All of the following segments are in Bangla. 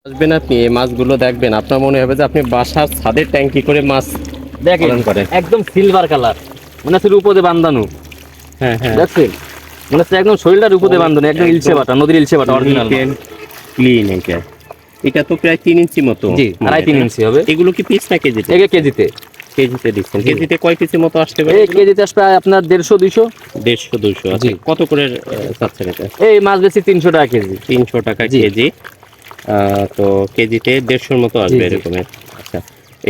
আসবেন আপনি এই মাছগুলো দেখবেন, আপনার মনে হবে যে আপনি বাসার ছাদের ট্যাঙ্কি করে মাছ দেখেন পালন করেন। একদম সিলভার কালার, মনে হচ্ছে রূপোতে বান্ধানো। হ্যাঁ হ্যাঁ, দেখছেন মনে হচ্ছে একদম শরীরটা রূপোতে বান্ধানো, একদম ইলশে বাটা, নদীর ইলশে বাটা অরিজিনাল। ক্লিন এটা। এটা তো প্রায় 3 ইঞ্চি মতো। জি, 2.5-3 ইঞ্চি হবে। এগুলো কি পিস না কেজিতে? একে কেজিতে। কেজিতে দিচ্ছেন। জি। কেজিতে কয় পিসের মতো আসতে পারে? এই কেজিতে আসবে আপনার 150-200। 150-200। আচ্ছা, জি। কত করে চাচ্ছেন এটা? এই মাছ বেশি 300 টাকা কেজি। 300 টাকা জি। কেজি। তো কেজিতে 150 মতো জি, আসবে জি। এরকমের। আচ্ছা,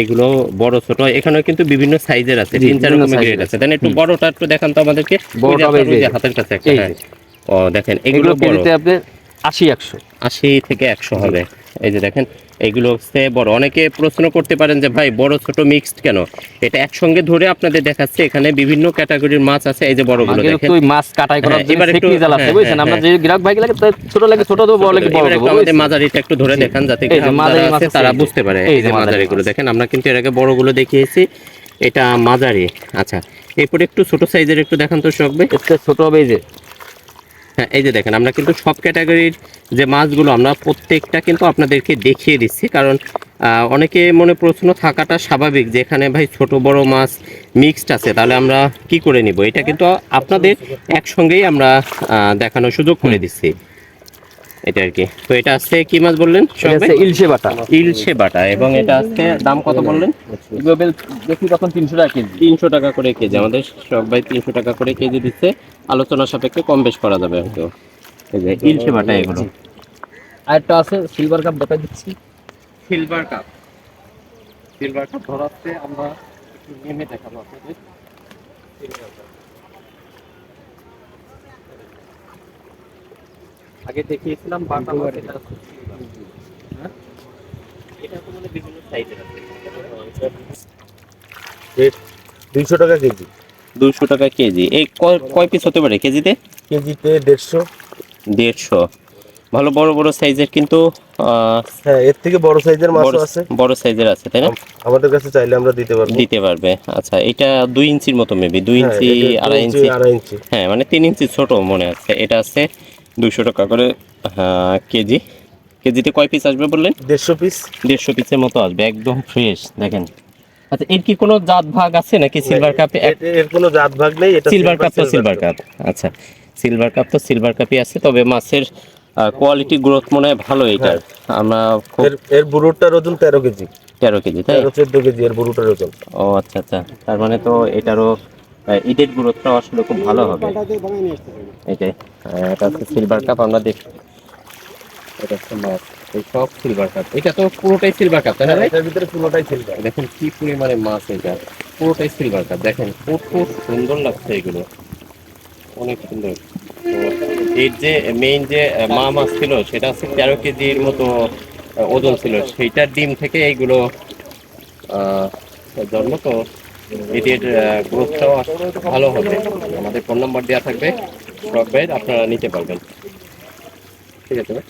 এগুলো বড় ছোট এখানেও কিন্তু বিভিন্ন সাইজের আছে, জি, 3-4 বিভিন্ন রকমের গ্রেড সাইজের আছে। আছে। দেন একটু হুম। বড়টা একটু দেখান তো আমাদেরকে। ওই যে বড়টা হবে আপনার এই ওই যে, যে হাতের কাছে একটা। এই হ্যাঁ। যে ও দেখেন এগুলো এগুলো বড়। কেজিতে আপনার 80-100। 80 থেকে 100 জি। হবে। এই যে দেখেন, এগুলো হচ্ছে বড়। অনেকে প্রশ্ন করতে পারেন যে ভাই বড় ছোট মিক্সড কেন? এটা একসঙ্গে ধরে আপনাদের দেখাচ্ছে, এখানে বিভিন্ন ক্যাটাগরির মাছ আছে। এই যে বড়গুলো আমাদের দেখেন। তো ওই মাছ কাটাই করার হ্যাঁ, জন্য এবার একটু সেকনি জাল আছে, হ্যাঁ হ্যাঁ বুঝছেন? আমরা হ্যাঁ। যে গ্রাহক ভাইকে লাগে তাই ছোট লাগে আচ্ছা, ছোট দেবো, বড় লাগে বড় এবার দেবো, একটু আমাদের বুঝছেন? মাঝারিটা একটু ধরে জি। দেখান যাতে এই যে গ্রাহক যারা মাঝারি মাছ আছে আছে, তারা এই যে। বুঝতে পারে। এই এই যে যে মাঝারি মাঝারিগুলো মাছ। দেখেন, আমরা কিন্তু এর আগে বড়গুলো দেখিয়েছি। এটা মাঝারি। আচ্ছা, এরপরে একটু ছোট সাইজের একটু দেখান তো শখ ভাই। এর থেকে ছোট হবে এই যে। হ্যাঁ, এই যে দেখেন, আমরা কিন্তু সব ক্যাটাগরির যে মাছগুলো আমরা প্রত্যেকটা কিন্তু আপনাদেরকে দেখিয়ে দিচ্ছি, কারণ অনেকে মনে প্রশ্ন থাকাটা স্বাভাবিক যে এখানে ভাই ছোট বড় মাছ মিক্সড আছে, তাহলে আমরা কি করে নিব? এটা কিন্তু আপনাদের একসঙ্গেই আমরা দেখানোর সুযোগ করে দিচ্ছি, এটা আর কি। তো এটা আছে কি মাছ বললেন এটা সব ভাই? হচ্ছে ইলশে বাটা। ইলশে বাটা। এবং এটা আজকে দাম কত বললেন? এগুলো দেখি তখন 300 টাকা কেজি। 300 টাকা করে কেজি। আমাদের সব ভাই 300 টাকা করে কেজি দিচ্ছে। আলোচনা সাপেক্ষে কম বেশ করা যাবে হয়তো। এই যে ইলশে বাটা এগুলো। আরেকটা আছে সিলভার কাপ, দেখাই দিচ্ছি। Silver cup. সিলভার কাপ ধরাচ্ছে, আমরা একটু নেমে দেখাবো আপনাদের। Silver cup. আগে দেখিয়েছিলাম বাটা মাছ, এটা আছে সিলভার। হ্যাঁ? এটা তো মানে বিভিন্ন সাইজের আছে। 200 টাকা কেজি। 200 টাকা কেজি। এই কয় পিস হতে পারে কেজিতে? কেজিতে 150। 150। ভালো বড় বড় সাইজের কিন্তু হ্যাঁ, এর থেকে বড় সাইজের বড় মাছও আছে। বড় সাইজের আছে, তাই না? আমাদের কাছে চাইলে আমরা দিতে পারবো। দিতে পারবে। আচ্ছা, এটা 2 ইঞ্চির মতো মেবি, 2 হ্যাঁ, ইঞ্চি এটা 2 আড়াই ইঞ্চি ইঞ্চি। 2.5 ইঞ্চি। হ্যাঁ, মানে 3 ইঞ্চি ছোট মনে আছে। এটা আছে 200 টাকা করে কেজি। কেজিতে কয় পিস আসবে বললেন? 150 পিস। 150 পিসের মতো আসবে, একদম ফ্রেশ দেখেন। আচ্ছা, এর কি কোনো জাত ভাগ আছে নাকি? সিলভার কাপে এর কোনো জাত ভাগ নেই, এটা সিলভার কাপ তো সিলভার কাপ। আচ্ছা, সিলভার কাপ তো সিলভার কাপই আছে, তবে মাছের কোয়ালিটি গ্রোথ মনে হয় ভালো এটার। আমরা খুব এর বুড়োটার ওজন 13 কেজি। 13 কেজি, তাই? 13-14 কেজি এর বুড়োটার ওজন। ও আচ্ছা আচ্ছা, তার মানে তো এটারও ঈদের গ্রোথটা আসলে খুব ভালো হবে এটাই। এটা হচ্ছে সিলভার কাপ, আমরা দেখি। এটা হচ্ছে মাছ, এই সব সিলভার কাপ। এটা তো পুরোটাই সিলভার কাপ, তাই না ভাই? এটার ভিতরে পুরোটাই সিলভার। দেখেন কি পরিমাণে মাছ, এটা পুরোটাই সিলভার কাপ। দেখেন কত সুন্দর লাগছে এগুলো, অনেক সুন্দর। তো এর যে মেইন যে মা মাছ ছিল সেটা হচ্ছে 13 কেজির মতো ওজন ছিল, সেইটার ডিম থেকে এইগুলো জন্ম। তো এদের গ্রোথটাও ভালো হবে। আমাদের ফোন নাম্বার দেওয়া থাকবে, শখ ভাইয়ের, আপনারা নিতে পারবেন। ঠিক আছে ভাই।